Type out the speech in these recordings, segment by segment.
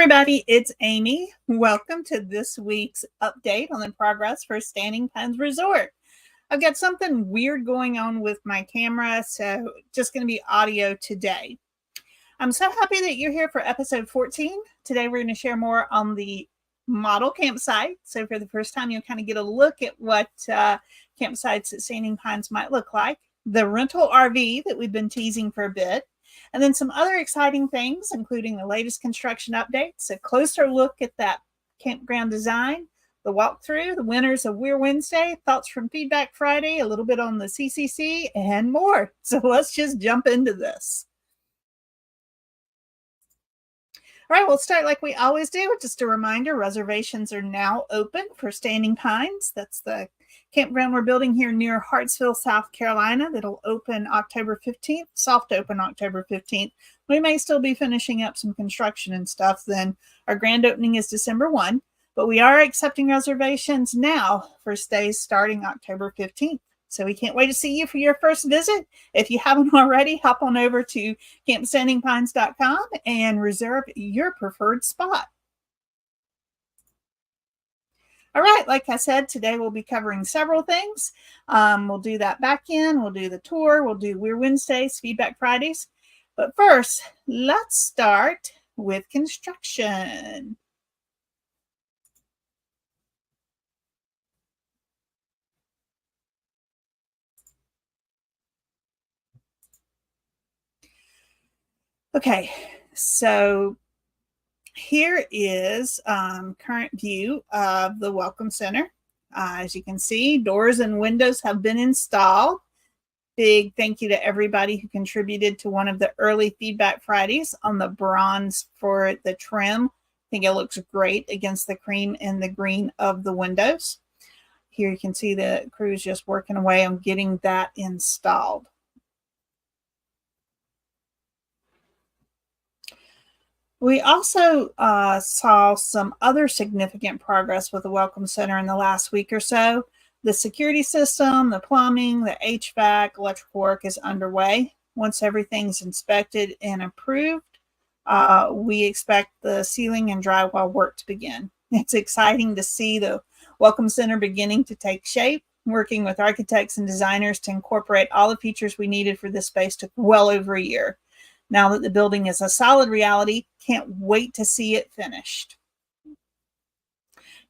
everybody, it's Amy. Welcome to this week's update on the progress for Standing Pines Resort. I've got something weird going on with my camera, so just going to be audio today. I'm so happy that you're here for episode 14. Today we're going to share more on the model campsite. So for the first time, you'll kind of get a look at what campsites at Standing Pines might look like. The rental RV that we've been teasing for a bit. And then some other exciting things, including the latest construction updates, a closer look at that campground design, the walkthrough, the winners of Weir Wednesday, thoughts from Feedback Friday, a little bit on the CCC, and more. So let's just jump into this. All right, we'll start like we always do. Just a reminder, reservations are now open for Standing Pines. That's the campground we're building here near Hartsville, South Carolina. That'll open October 15th, soft open October 15th. We may still be finishing up some construction and stuff then. Our grand opening is December 1, but we are accepting reservations now for stays starting October 15th. So we can't wait to see you for your first visit. If you haven't already, hop on over to campstandingpines.com and reserve your preferred spot. All right, like I said, today we'll be covering several things. We'll do that back end, we'll do the tour, we'll do Weir Wednesdays, Feedback Fridays. But first, let's start with construction. Okay, so here is current view of the Welcome Center. As you can see, doors and windows have been installed. Big thank you to everybody who contributed to one of the early Feedback Fridays on the bronze for the trim. I think it looks great against the cream and the green of the windows. Here you can see the crew's just working away on getting that installed. We also saw some other significant progress with the Welcome Center in the last week or so. The security system, the plumbing, the HVAC, electrical work is underway. Once everything's inspected and approved, we expect the ceiling and drywall work to begin. It's exciting to see the Welcome Center beginning to take shape. Working with architects and designers to incorporate all the features we needed for this space took well over a year. Now that the building is a solid reality, can't wait to see it finished.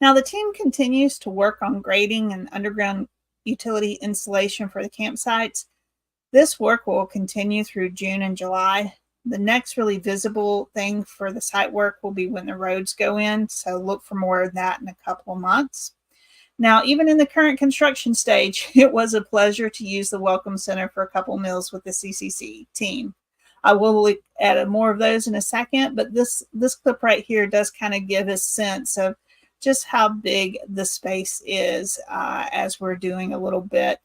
Now the team continues to work on grading and underground utility installation for the campsites. This work will continue through June and July. The next really visible thing for the site work will be when the roads go in, so look for more of that in a couple of months. Now, even in the current construction stage, it was a pleasure to use the Welcome Center for a couple meals with the CCC team. I will look at more of those in a second, but this clip right here does kind of give a sense of just how big the space is as we're doing a little bit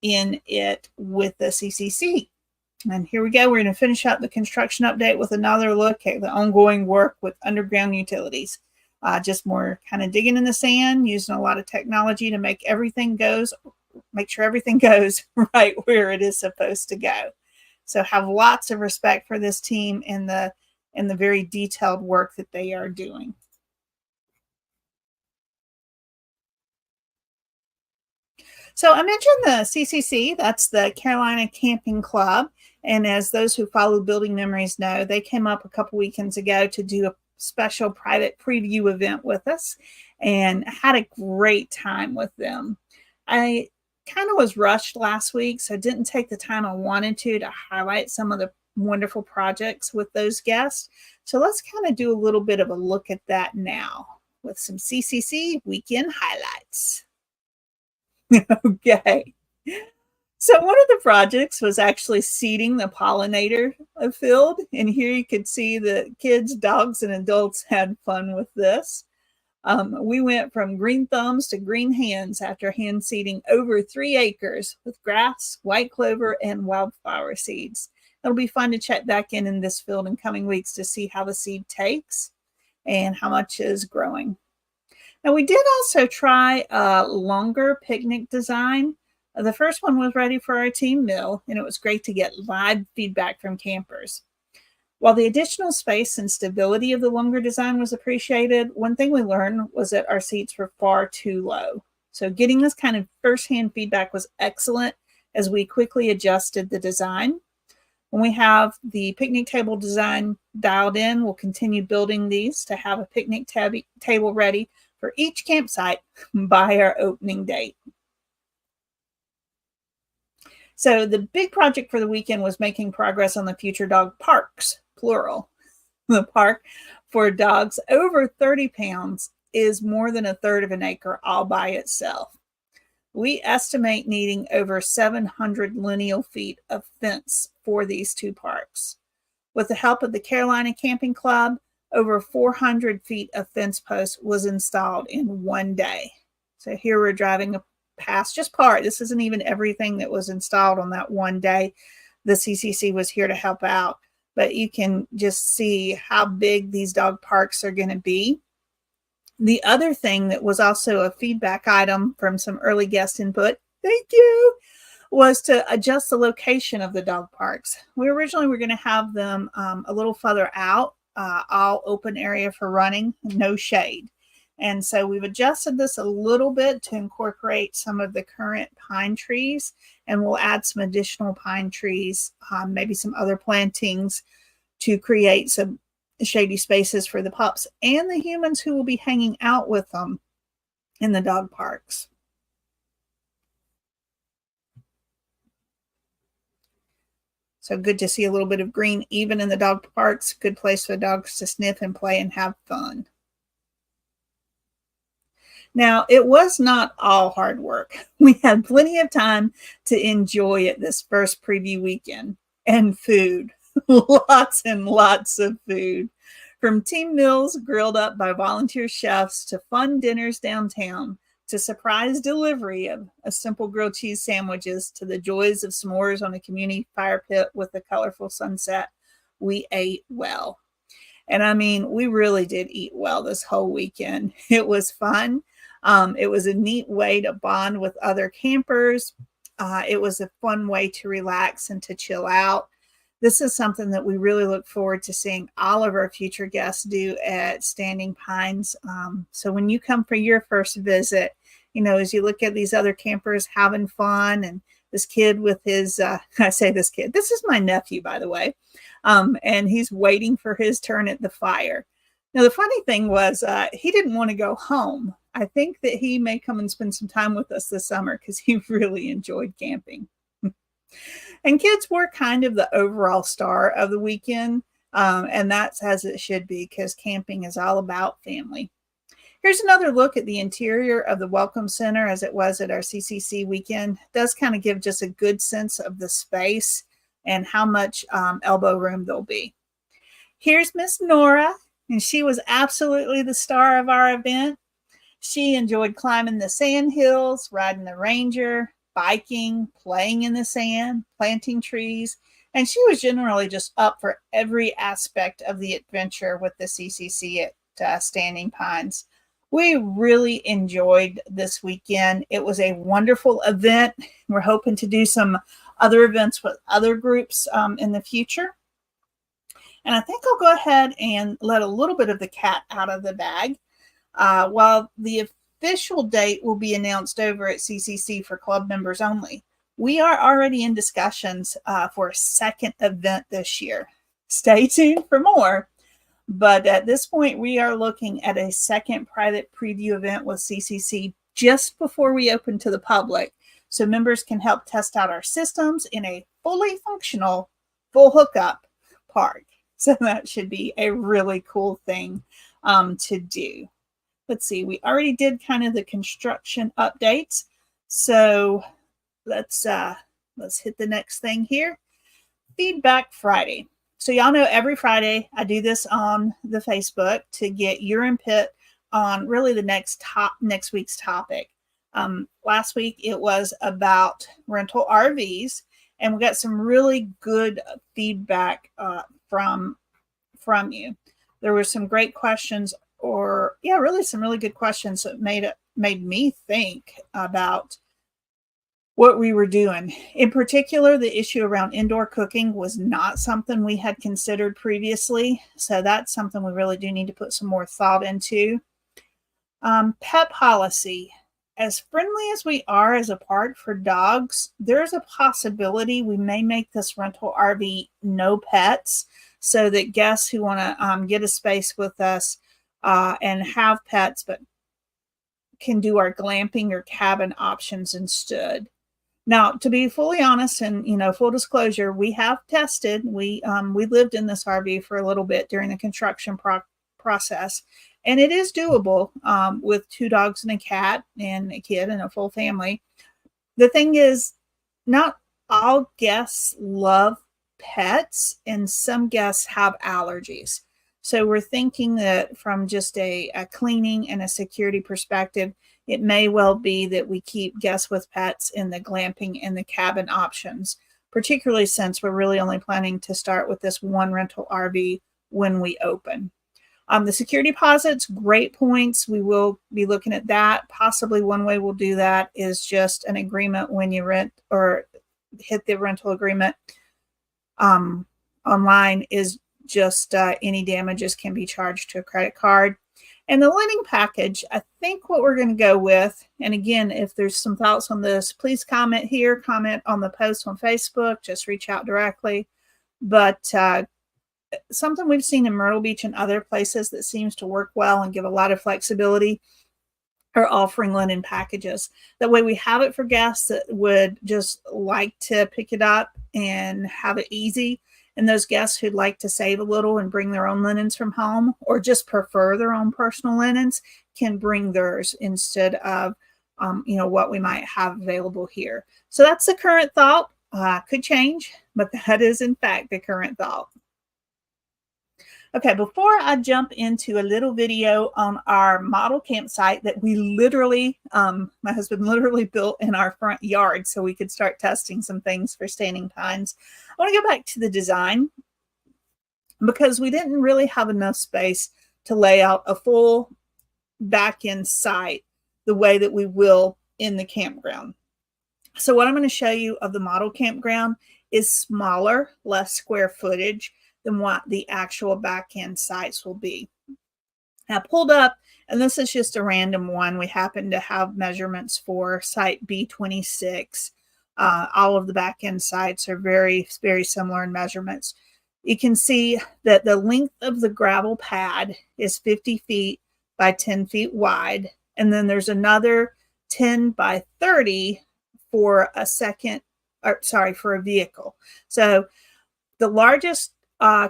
in it with the CCC. And here we go. We're going to finish up the construction update with another look at the ongoing work with underground utilities. Just more kind of digging in the sand, using a lot of technology to make sure everything goes right where it is supposed to go. So have lots of respect for this team and the very detailed work that they are doing. So I mentioned the CCC, that's the Carolina Camping Club. And as those who follow Building Memories know, they came up a couple weekends ago to do a special private preview event with us and had a great time with them. I kind of was rushed last week, so I didn't take the time I wanted to highlight some of the wonderful projects with those guests. So let's kind of do a little bit of a look at that now with some CCC weekend highlights. Okay. So one of the projects was actually seeding the pollinator field. And here you could see the kids, dogs, and adults had fun with this. We went from green thumbs to green hands after hand seeding over 3 acres with grass, white clover, and wildflower seeds. It'll be fun to check back in this field in coming weeks to see how the seed takes and how much is growing. Now we did also try a longer picnic design. The first one was ready for our team meal, and it was great to get live feedback from campers. While the additional space and stability of the longer design was appreciated, one thing we learned was that our seats were far too low. So getting this kind of firsthand feedback was excellent as we quickly adjusted the design. When we have the picnic table design dialed in, we'll continue building these to have a picnic table ready for each campsite by our opening date. So the big project for the weekend was making progress on the future dog parks, plural. The park for dogs over 30 pounds is more than a third of an acre all by itself. We estimate needing over 700 lineal feet of fence for these two parks. With the help of the Carolina Camping Club, over 400 feet of fence posts was installed in one day. So here we're driving past just part. This isn't even everything that was installed on that one day. The CCC was here to help out, but you can just see how big these dog parks are going to be. The other thing that was also a feedback item from some early guest input, thank you, was to adjust the location of the dog parks. We originally were going to have them a little further out, all open area for running, no shade. And so we've adjusted this a little bit to incorporate some of the current pine trees, and we'll add some additional pine trees, maybe some other plantings to create some shady spaces for the pups and the humans who will be hanging out with them in the dog parks. So good to see a little bit of green even in the dog parks. Good place for the dogs to sniff and play and have fun. Now, it was not all hard work. We had plenty of time to enjoy it this first preview weekend. And food. Lots and lots of food. From team meals grilled up by volunteer chefs to fun dinners downtown to surprise delivery of a simple grilled cheese sandwiches to the joys of s'mores on a community fire pit with a colorful sunset, we ate well. And I mean, we really did eat well this whole weekend. It was fun. It was a neat way to bond with other campers. It was a fun way to relax and to chill out. This is something that we really look forward to seeing all of our future guests do at Standing Pines. So when you come for your first visit, you know, as you look at these other campers having fun and this kid with his, I say this kid, this is my nephew, by the way, and he's waiting for his turn at the fire. Now, the funny thing was he didn't want to go home. I think that he may come and spend some time with us this summer because he really enjoyed camping. And kids were kind of the overall star of the weekend, and that's as it should be because camping is all about family. Here's another look at the interior of the Welcome Center as it was at our CCC weekend. It does kind of give just a good sense of the space and how much elbow room there'll be. Here's Miss Nora, and she was absolutely the star of our event. She enjoyed climbing the sand hills, riding the Ranger, biking, playing in the sand, planting trees, and she was generally just up for every aspect of the adventure with the CCC at Standing Pines. We really enjoyed this weekend. It was a wonderful event. We're hoping to do some other events with other groups in the future. And I think I'll go ahead and let a little bit of the cat out of the bag. While the official date will be announced over at CCC for club members only, we are already in discussions for a second event this year. Stay tuned for more. But at this point, we are looking at a second private preview event with CCC just before we open to the public, so members can help test out our systems in a fully functional, full hookup park. So that should be a really cool thing to do. Let's see, we already did kind of the construction updates. So let's hit the next thing here. Feedback Friday. So y'all know every Friday I do this on the Facebook to get your input on really the next week's topic. Last week it was about rental RVs, and we got some really good feedback from you. There were some great questions, really some really good questions that made me think about what we were doing. In particular, the issue around indoor cooking was not something we had considered previously. So that's something we really do need to put some more thought into. Pet policy. As friendly as we are as a park for dogs, there's a possibility we may make this rental RV no pets so that guests who want to get a space with us and have pets but can do our glamping or cabin options instead. Now, to be fully honest and full disclosure, we have tested. We lived in this RV for a little bit during the construction process, and it is doable with 2 dogs and a cat and a kid and a full family. The thing is, not all guests love pets, and some guests have allergies. So we're thinking that from just a cleaning and a security perspective, it may well be that we keep guests with pets in the glamping and the cabin options, particularly since we're really only planning to start with this one rental RV when we open. The security deposits, great points. We will be looking at that. Possibly one way we'll do that is just an agreement when you rent or hit the rental agreement online is just any damages can be charged to a credit card. And the lending package, I think what we're going to go with, and again, if there's some thoughts on this, please comment here, comment on the post on Facebook, just reach out directly. But something we've seen in Myrtle Beach and other places that seems to work well and give a lot of flexibility are offering linen packages. That way we have it for guests that would just like to pick it up and have it easy. And those guests who'd like to save a little and bring their own linens from home or just prefer their own personal linens can bring theirs instead of, what we might have available here. So that's the current thought. Could change, but that is in fact the current thought. Okay, before I jump into a little video on our model campsite that we literally, my husband literally built in our front yard so we could start testing some things for standing pines, I want to go back to the design because we didn't really have enough space to lay out a full back-end site the way that we will in the campground. So what I'm going to show you of the model campground is smaller, less square footage than what the actual back-end sites will be. I pulled up, and this is just a random one. We happen to have measurements for site B26. All of the back-end sites are very, very similar in measurements. You can see that the length of the gravel pad is 50 feet by 10 feet wide, and then there's another 10 by 30 for for a vehicle. So the largest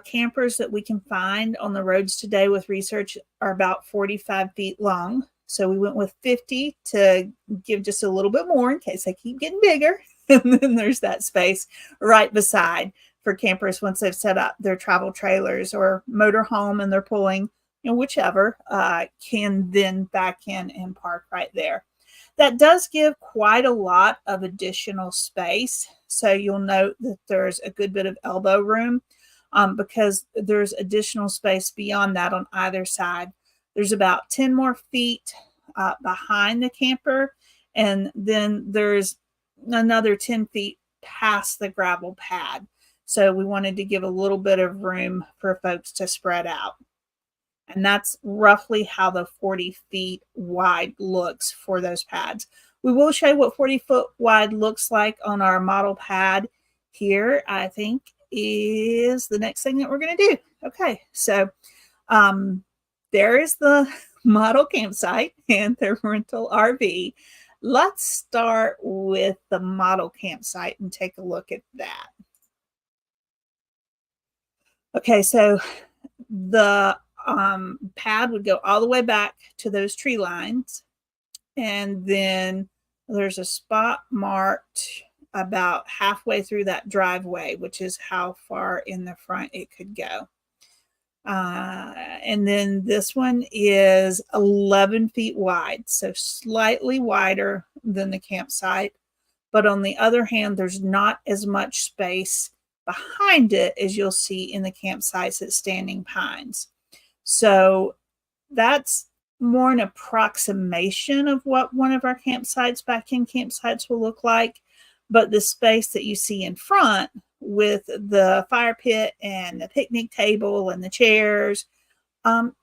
campers that we can find on the roads today with research are about 45 feet long. So we went with 50 to give just a little bit more in case they keep getting bigger. And then there's that space right beside for campers once they've set up their travel trailers or motor home and they're pulling, whichever, can then back in and park right there. That does give quite a lot of additional space. So you'll note that there's a good bit of elbow room. Because there's additional space beyond that on either side. There's about 10 more feet behind the camper, and then there's another 10 feet past the gravel pad. So we wanted to give a little bit of room for folks to spread out. And that's roughly how the 40 feet wide looks for those pads. We will show you what 40 foot wide looks like on our model pad here, I think is the next thing that we're going to do. Okay, so there is the model campsite and the rental RV. Let's start with the model campsite and take a look at that. Okay, so the pad would go all the way back to those tree lines, and then there's a spot marked about halfway through that driveway, which is how far in the front it could go. And then this one is 11 feet wide, so slightly wider than the campsite. But on the other hand, there's not as much space behind it as you'll see in the campsites at Standing Pines. So that's more an approximation of what one of our campsites, back-end campsites, will look like. But the space that you see in front with the fire pit and the picnic table and the chairs,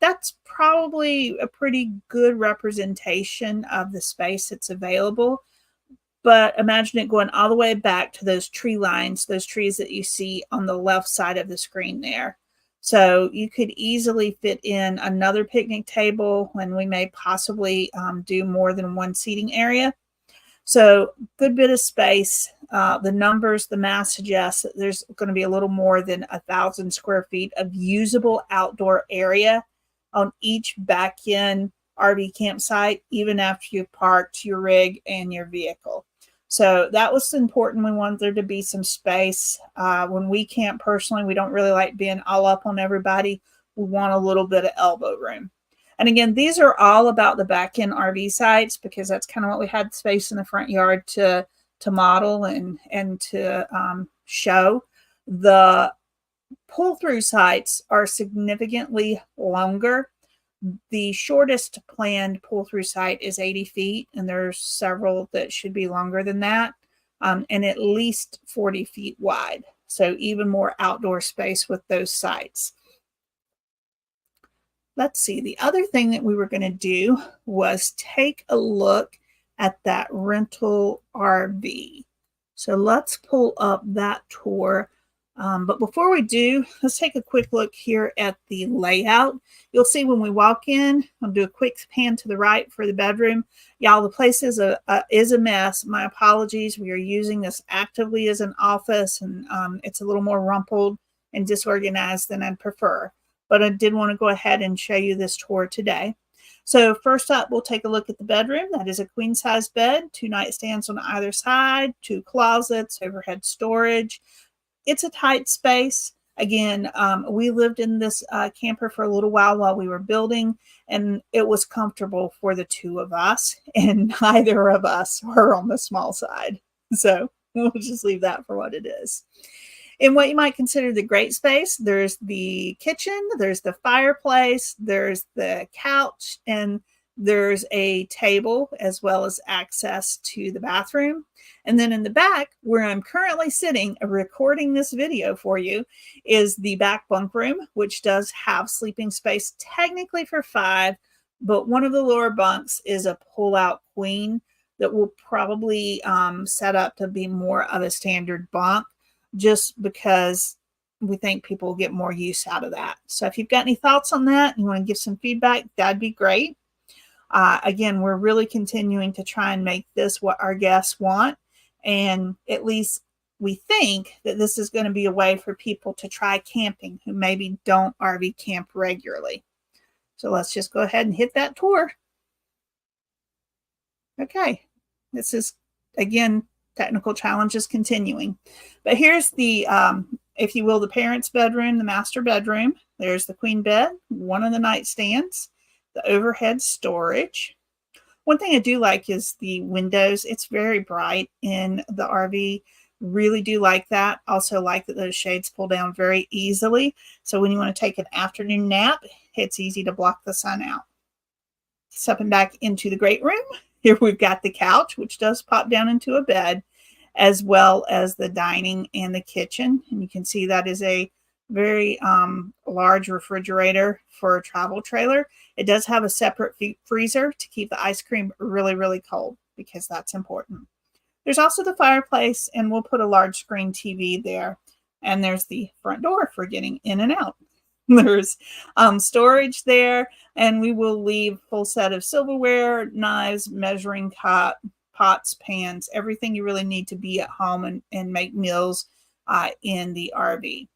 that's probably a pretty good representation of the space that's available. But imagine it going all the way back to those tree lines, those trees that you see on the left side of the screen there. So you could easily fit in another picnic table, and we may possibly do more than one seating area. So good bit of space. The numbers, the math suggests that there's going to be a little more than 1,000 square feet of usable outdoor area on each back-end RV campsite, even after you've parked your rig and your vehicle. So that was important. We wanted there to be some space. When we camp personally, we don't really like being all up on everybody. We want a little bit of elbow room. And again, these are all about the back-end RV sites because that's kind of what we had space in the front yard to model and to show. The pull-through sites are significantly longer. The shortest planned pull-through site is 80 feet, and there's several that should be longer than that, and at least 40 feet wide. So even more outdoor space with those sites. Let's see, the other thing that we were going to do was take a look at that rental RV. So let's pull up that tour. But before we do, let's take a quick look here at the layout. You'll see when we walk in, I'll do a quick pan to the right for the bedroom. Y'all, the place is a mess. My apologies. We are using this actively as an office, and it's a little more rumpled and disorganized than I'd prefer. But I did want to go ahead and show you this tour today. So first up, we'll take a look at the bedroom. That is a queen size bed, 2 nightstands on either side, 2 closets, overhead storage. It's a tight space. Again, we lived in this camper for a little while we were building, and it was comfortable for the 2 of us, and neither of us were on the small side. So we'll just leave that for what it is. In what you might consider the great space, there's the kitchen, there's the fireplace, there's the couch, and there's a table as well as access to the bathroom. And then in the back, where I'm currently sitting recording this video for you, is the back bunk room, which does have sleeping space technically for 5, but one of the lower bunks is a pull-out queen that will probably set up to be more of a standard bunk, just because we think people will get more use out of that. So if you've got any thoughts on that, you want to give some feedback, that'd be great. Again, we're really continuing to try and make this what our guests want. And at least we think that this is going to be a way for people to try camping who maybe don't RV camp regularly. So let's just go ahead and hit that tour. Okay, this is, again, technical challenges continuing. But here's the, if you will, the parents' bedroom, the master bedroom. There's the queen bed, one of the nightstands, the overhead storage. One thing I do like is the windows. It's very bright in the RV. Really do like that. Also like that those shades pull down very easily. So when you want to take an afternoon nap, it's easy to block the sun out. Stepping back into the great room. Here we've got the couch, which does pop down into a bed, as well as the dining and the kitchen. And you can see that is a very large refrigerator for a travel trailer. It does have a separate freezer to keep the ice cream really, really cold, because that's important. There's also the fireplace, and we'll put a large screen TV there. And there's the front door for getting in and out. There's storage there, and we will leave full set of silverware, knives, measuring cup, pots, pans, everything you really need to be at home and make meals in the RV.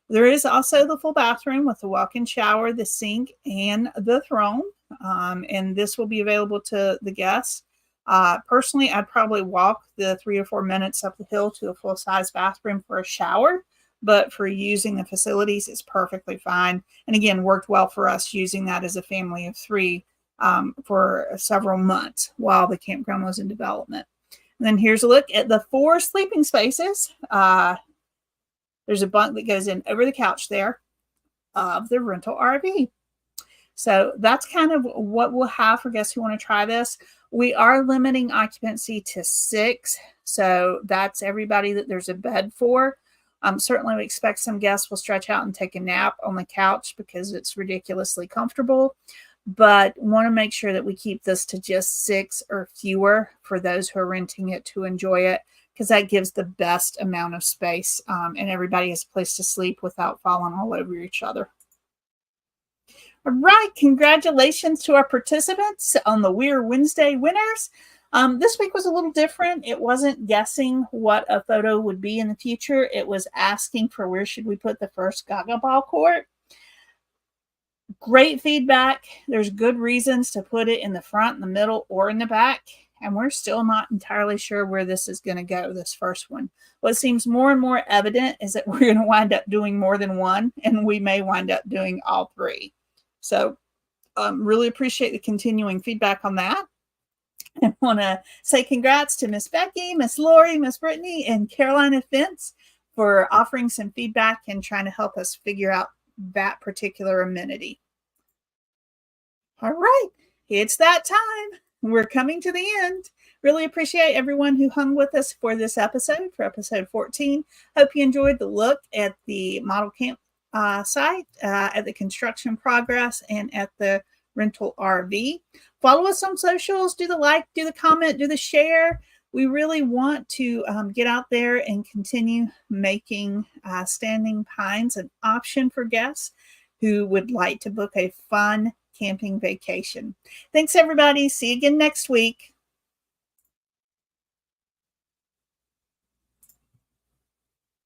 There is also the full bathroom with the walk-in shower, the sink, and the throne, and this will be available to the guests. Personally, I'd probably walk the 3 or 4 minutes up the hill to a full-size bathroom for a shower, but for using the facilities, it's perfectly fine. And again, worked well for us using that as a family of 3 for several months while the campground was in development. And then here's a look at the 4 sleeping spaces. There's a bunk that goes in over the couch there of the rental RV. So that's kind of what we'll have for guests who want to try this. We are limiting occupancy to 6. So that's everybody that there's a bed for. Certainly we expect some guests will stretch out and take a nap on the couch because it's ridiculously comfortable, but want to make sure that we keep this to just 6 or fewer for those who are renting it to enjoy it, because that gives the best amount of space, and everybody has a place to sleep without falling all over each other. All right, congratulations to our participants on the Weir Wednesday winners. This week was a little different. It wasn't guessing what a photo would be in the future. It was asking for where should we put the first Gaga ball court. Great feedback. There's good reasons to put it in the front, in the middle, or in the back. And we're still not entirely sure where this is going to go, this first one. What seems more and more evident is that we're going to wind up doing more than one, and we may wind up doing all 3. So really appreciate the continuing feedback on that. I want to say congrats to Miss Becky, Miss Lori, Miss Brittany, and Carolina Fence for offering some feedback and trying to help us figure out that particular amenity. All right, it's that time. We're coming to the end. Really appreciate everyone who hung with us for this episode, for episode 14. Hope you enjoyed the look at the model camp site, at the construction progress, and at the rental RV. Follow us on socials. Do the like, do the comment, do the share. We really want to get out there and continue making Standing Pines an option for guests who would like to book a fun camping vacation. Thanks, everybody. See you again next week.